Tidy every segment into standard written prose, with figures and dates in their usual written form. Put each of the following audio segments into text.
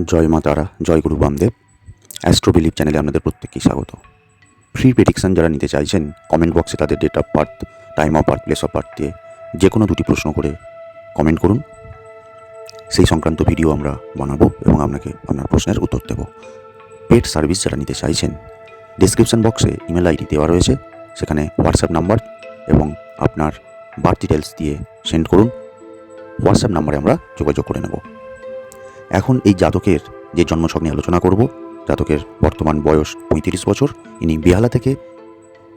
জয় মা তারা, জয় গুরু Bamdev. Astro believe চ্যানেলে আপনাদের প্রত্যেককেই স্বাগত। ফ্রি প্রেডিকশান যারা নিতে চাইছেন, কমেন্ট বক্সে তাদের date of birth, time of birth, place of birth দিয়ে যে কোনো দুটি প্রশ্ন করে কমেন্ট করুন। সেই সংক্রান্ত ভিডিও আমরা বানাবো এবং আপনাকে আপনার প্রশ্নের উত্তর দেব। পেড সার্ভিস যারা নিতে চাইছেন, ডিসক্রিপশান বক্সে ইমেল আইডি দেওয়া রয়েছে, সেখানে হোয়াটসঅ্যাপ নাম্বার এবং আপনার বার্থ ডিটেলস দিয়ে সেন্ড করুন। হোয়াটসঅ্যাপ নাম্বারে আমরা যোগাযোগ করে নেব। এখন এই জাতকের যে জন্মছক নিয়ে আলোচনা করব, জাতকের বর্তমান বয়স 35 বছর। ইনি বেহালা থেকে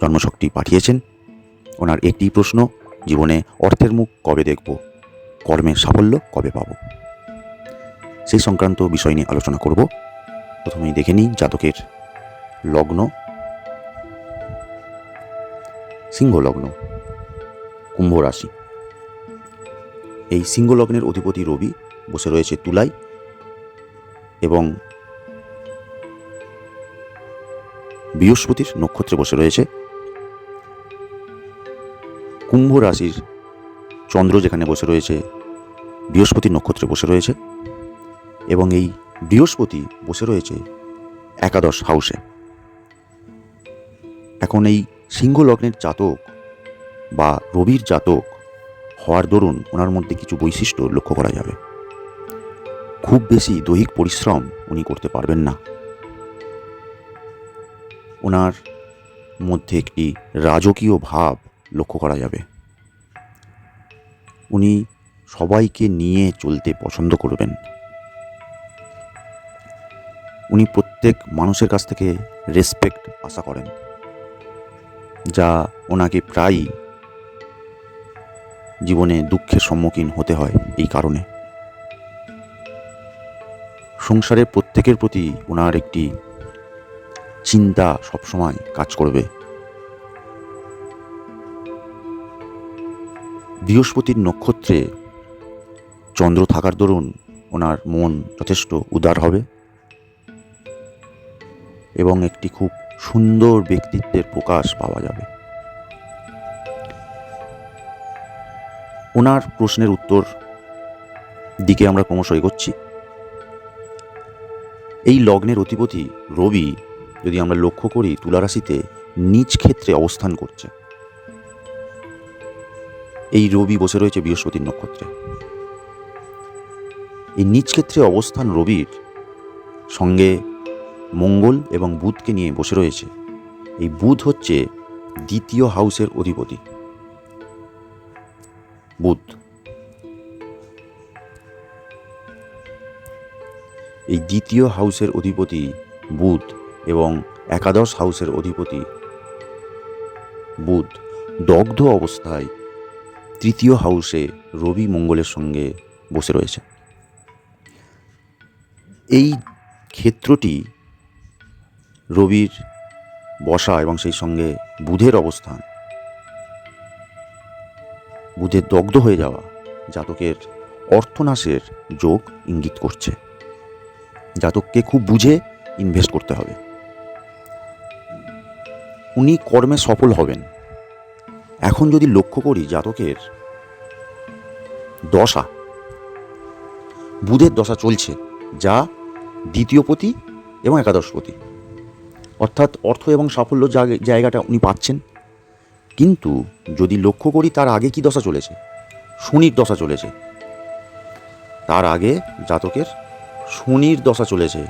জন্মছকটি পাঠিয়েছেন। ওনার একটি প্রশ্ন, জীবনে অর্থের মুখ কবে দেখব, কর্মের সাফল্য কবে পাব, সেই সংক্রান্ত বিষয় নিয়ে আলোচনা করব। প্রথমেই দেখে নিই জাতকের লগ্ন। সিংহ লগ্ন, কুম্ভ রাশি। এই সিংহ লগ্নের অধিপতি রবি বসে রয়েছে তুলায় এবং বৃহস্পতির নক্ষত্রে বসে রয়েছে। কুম্ভ রাশির চন্দ্র যেখানে বসে রয়েছে, বৃহস্পতির নক্ষত্রে বসে রয়েছে এবং এই বৃহস্পতি বসে রয়েছে একাদশ হাউসে। এখন এই সিংহ লগ্নের জাতক বা রবির জাতক হওয়ার দরুন ওনার মধ্যে কিছু বৈশিষ্ট্য লক্ষ্য করা যাবে। খুব বেশি দৈহিক পরিশ্রম উনি করতে পারবেন না। ওনার মধ্যে একটি রাজকীয় ভাব লক্ষ্য করা যাবে। উনি সবাইকে নিয়ে চলতে পছন্দ করবেন। উনি প্রত্যেক মানুষের কাছ থেকে রেসপেক্ট আশা করেন, যা ওনাকে প্রায়ই জীবনে দুঃখের সম্মুখীন হতে হয়। এই কারণে সংসারের প্রত্যেকের প্রতি ওনার একটি চিন্তা সবসময় কাজ করবে। বৃহস্পতির নক্ষত্রে চন্দ্র থাকার দরুন ওনার মন যথেষ্ট উদার হবে এবং একটি খুব সুন্দর ব্যক্তিত্বের প্রকাশ পাওয়া যাবে। ওনার প্রশ্নের উত্তর দিকে আমরা ক্রমশ এগোচ্ছি। এই লগ্নের অধিপতি রবি, যদি আমরা লক্ষ্য করি, তুলা রাশিতে নিজ ক্ষেত্রে অবস্থান করছে। এই রবি বসে রয়েছে বৃহস্পতির নক্ষত্রে। এই নিজ ক্ষেত্রে অবস্থান রবির সঙ্গে মঙ্গল এবং বুধকে নিয়ে বসে রয়েছে। এই বুধ হচ্ছে দ্বিতীয় হাউসের অধিপতি। বুধ এই দ্বিতীয় হাউসের অধিপতি বুধ এবং একাদশ হাউসের অধিপতি বুধ দগ্ধ অবস্থায় তৃতীয় হাউসে রবি মঙ্গলের সঙ্গে বসে রয়েছে। এই ক্ষেত্রটি রবির বসা এবং সেই সঙ্গে বুধের অবস্থান, বুধের দগ্ধ হয়ে যাওয়া জাতকের অর্থনাশের যোগ ইঙ্গিত করছে। জাতককে খুব বুঝে ইনভেস্ট করতে হবে। উনি কর্মে সফল হবেন। এখন যদি লক্ষ্য করি জাতকের দশা, বুধের দশা চলছে, যা দ্বিতীয়পতি এবং একাদশপতি, অর্থাৎ অর্থ এবং সাফল্য জায়গাটা উনি পাচ্ছেন। কিন্তু যদি লক্ষ্য করি তার আগে কি দশা চলেছে, শনির দশা চলেছে। তার আগে জাতকের শনির দশা চলেছে।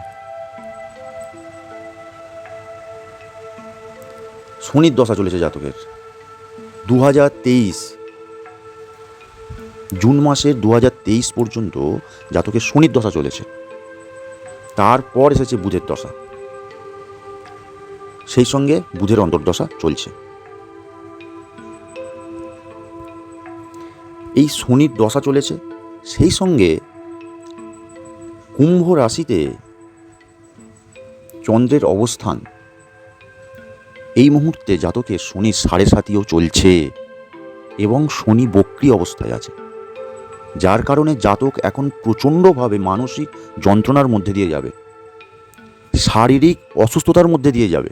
শনির দশা চলেছে জাতকের 2023 জুন মাসের 2023 পর্যন্ত জাতকের শনির দশা চলেছে। তারপর এসেছে বুধের দশা, সেই সঙ্গে বুধের অন্তর্দশা চলছে। এই শনির দশা চলেছে, সেই সঙ্গে কুম্ভ রাশিতে চন্দ্রের অবস্থান। এই মুহূর্তে জাতকের শনির 7.5ও চলছে এবং শনি বক্রী অবস্থায় আছে, যার কারণে জাতক এখন প্রচণ্ডভাবে মানসিক যন্ত্রণার মধ্যে দিয়ে যাবে, শারীরিক অসুস্থতার মধ্যে দিয়ে যাবে।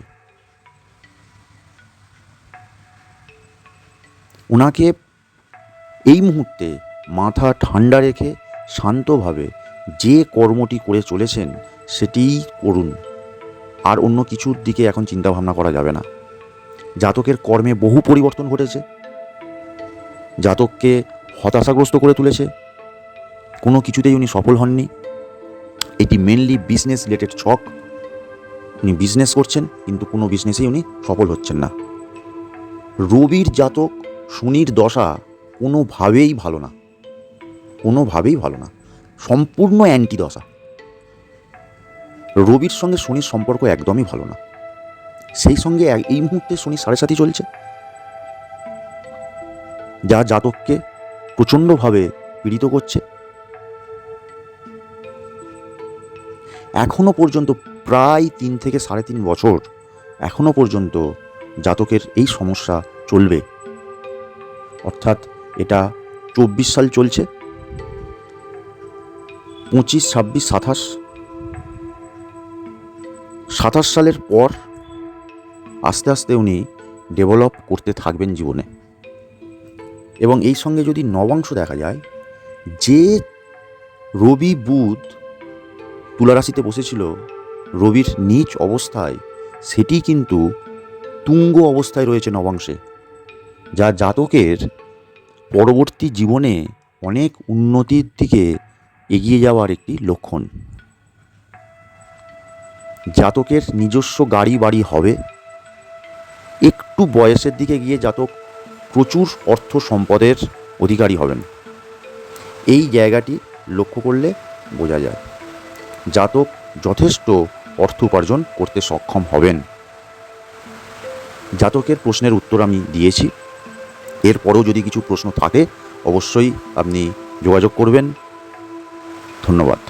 ওনাকে এই মুহূর্তে মাথা ঠান্ডা রেখে শান্তভাবে যে কর্মটি করে চলেছেন সেটিই করুন, আর অন্য কিছুর দিকে এখন চিন্তা ভাবনা করা যাবে না। জাতকের কর্মে বহু পরিবর্তন ঘটেছে, জাতককে হতাশাগ্রস্ত করে তুলেছে, কোনো কিছুতেই উনি সফল হননি। এটি মেনলি বিজনেস রিলেটেড ছক। উনি বিজনেস করছেন কিন্তু কোনো বিজনেসেই উনি সফল হচ্ছেন না। রবির জাতক শনির দশা কোনোভাবেই ভালো না, কোনোভাবেই ভালো না, সম্পূর্ণ অ্যান্টি দশা। রবির সঙ্গে শনির সম্পর্ক একদমই ভালো না। সেই সঙ্গে এই মুহূর্তে শনি 7.5 চলছে, যা জাতককে প্রচণ্ডভাবে পীড়িত করছে। এখনও পর্যন্ত প্রায় 3 থেকে 3.5 বছর এখনও পর্যন্ত জাতকের এই সমস্যা চলবে। অর্থাৎ এটা 24 সাল চলছে, 25, 26, 27, 27 সালের পর আস্তে আস্তে উনি ডেভেলপ করতে থাকবেন জীবনে। এবং এই সঙ্গে যদি নবাংশ দেখা যায়, যে রবি বুধ তুলা রাশিতে বসেছিল রবির নীচ অবস্থায়, সেটি কিন্তু তুঙ্গ অবস্থায় রয়েছে নবাংশে, যা জাতকের পরবর্তী জীবনে অনেক উন্নতির দিকে এগিয়ে যাওয়ার একটি লক্ষণ। জাতকের নিজস্ব গাড়ি বাড়ি হবে, একটু বয়সের দিকে গিয়ে জাতক প্রচুর অর্থ সম্পদের অধিকারী হবেন। এই জায়গাটি লক্ষ্য করলে বোঝা যায় জাতক যথেষ্ট অর্থ উপার্জন করতে সক্ষম হবেন। জাতকের প্রশ্নের উত্তর আমি দিয়েছি। এরপরেও যদি কিছু প্রশ্ন থাকে অবশ্যই আপনি যোগাযোগ করবেন। ধন্যবাদ।